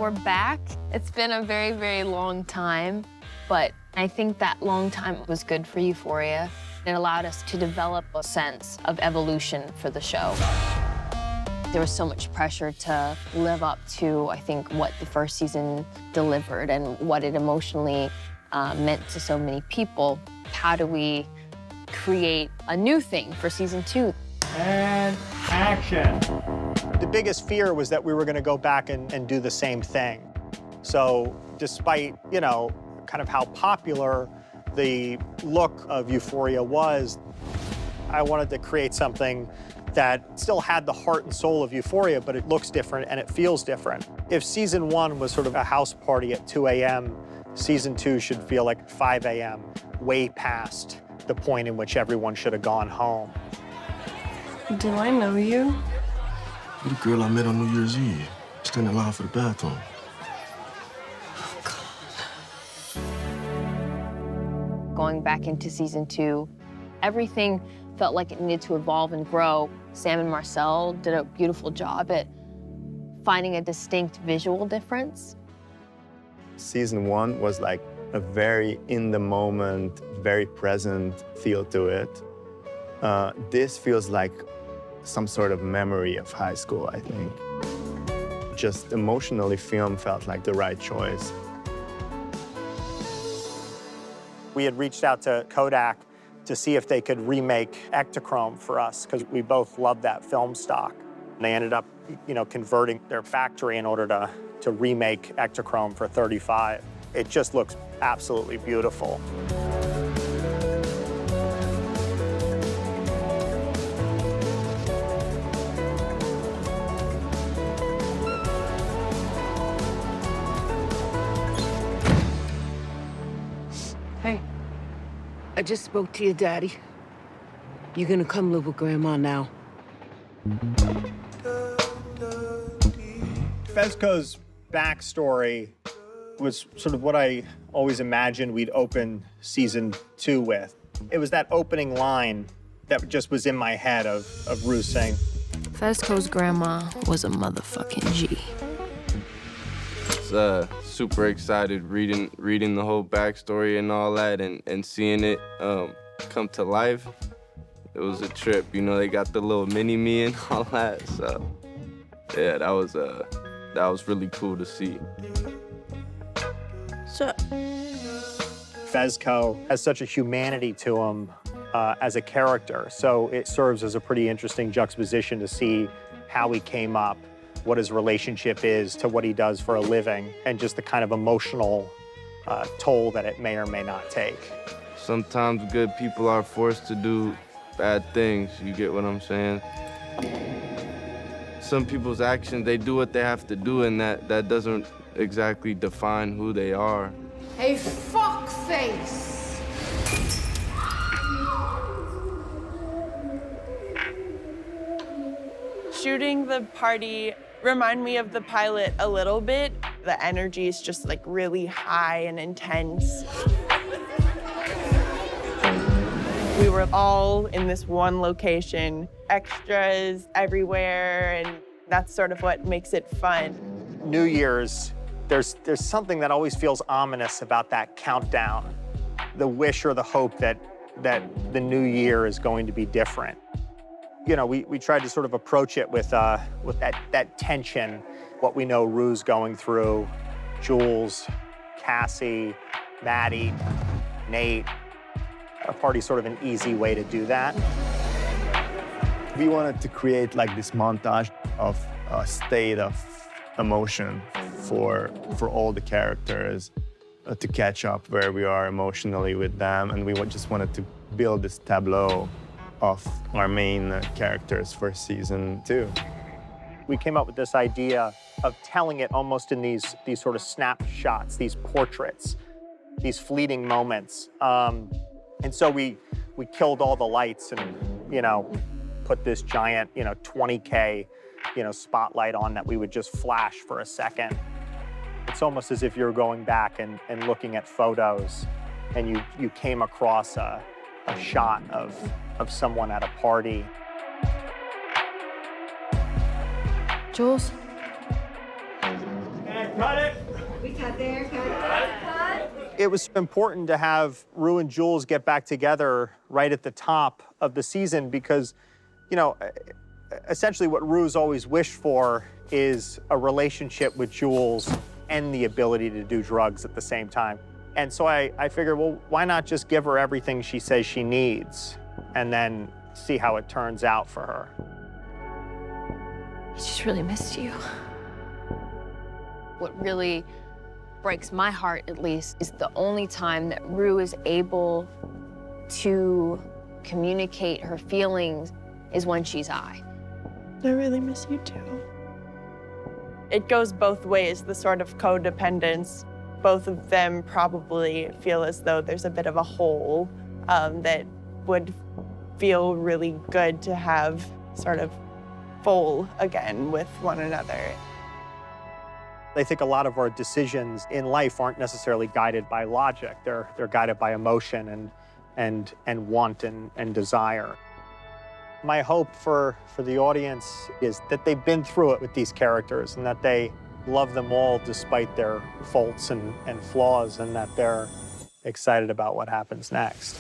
We're back. It's been a very, very long time, but I think that long time was good for Euphoria. It allowed us to develop a sense of evolution for the show. There was so much pressure to live up to, I think, what the first season delivered and what it emotionally meant to so many people. How do we create a new thing for season 2? And action. The biggest fear was that we were gonna go back and do the same thing. So despite, you know, kind of how popular the look of Euphoria was, I wanted to create something that still had the heart and soul of Euphoria, but it looks different and it feels different. If season 1 was sort of a house party at 2 a.m., season 2 should feel like 5 a.m., way past the point in which everyone should have gone home. Do I know you? You're the girl I met on New Year's Eve, standing in line for the bathroom. Going back into season 2, everything felt like it needed to evolve and grow. Sam and Marcel did a beautiful job at finding a distinct visual difference. Season 1 was like a very in-the-moment, very present feel to it. This feels like some sort of memory of high school, I think. Just emotionally, film felt like the right choice. We had reached out to Kodak to see if they could remake Ektachrome for us, because we both loved that film stock. And they ended up, you know, converting their factory in order to remake Ektachrome for 35. It just looks absolutely beautiful. Hey, I just spoke to your daddy. You're gonna come live with Grandma now. Fezco's backstory was sort of what I always imagined we'd open season 2 with. It was that opening line that just was in my head of Rue saying, Fezco's grandma was a motherfucking G. Super excited reading the whole backstory and all that and seeing it come to life. It was a trip, you know, they got the little mini-me and all that, so yeah, that was really cool to see. So, Fezco has such a humanity to him as a character, so it serves as a pretty interesting juxtaposition to see how he came up, what his relationship is to what he does for a living, and just the kind of emotional toll that it may or may not take. Sometimes good people are forced to do bad things, you get what I'm saying? Some people's actions, they do what they have to do, and that doesn't exactly define who they are. Hey, fuckface! Shooting the party remind me of the pilot a little bit. The energy is just like really high and intense. We were all in this one location, extras everywhere, and that's sort of what makes it fun. New Year's, there's something that always feels ominous about that countdown, the wish or the hope that the new year is going to be different. You know, we tried to sort of approach it with that tension, what we know Rue's going through, Jules, Cassie, Maddie, Nate. A party's sort of an easy way to do that. We wanted to create like this montage of a state of emotion for all the characters to catch up where we are emotionally with them, and we just wanted to build this tableau of our main characters for season 2. We came up with this idea of telling it almost in these sort of snapshots, these portraits, these fleeting moments. And so we killed all the lights and, you know, put this giant, you know, 20K, you know, spotlight on that we would just flash for a second. It's almost as if you're going back and looking at photos and you came across a shot of someone at a party. Jules? Cut it! It was important to have Rue and Jules get back together right at the top of the season because, you know, essentially what Rue's always wished for is a relationship with Jules and the ability to do drugs at the same time. And so I figured, well, why not just give her everything she says she needs and then see how it turns out for her. I just really missed you. What really breaks my heart, at least, is the only time that Rue is able to communicate her feelings is when she's high. I really miss you too. It goes both ways, the sort of codependence. Both of them probably feel as though there's a bit of a hole that would feel really good to have sort of full again with one another. I think a lot of our decisions in life aren't necessarily guided by logic. They're guided by emotion and want and desire. My hope for the audience is that they've been through it with these characters and that they love them all despite their faults and flaws and that they're excited about what happens next.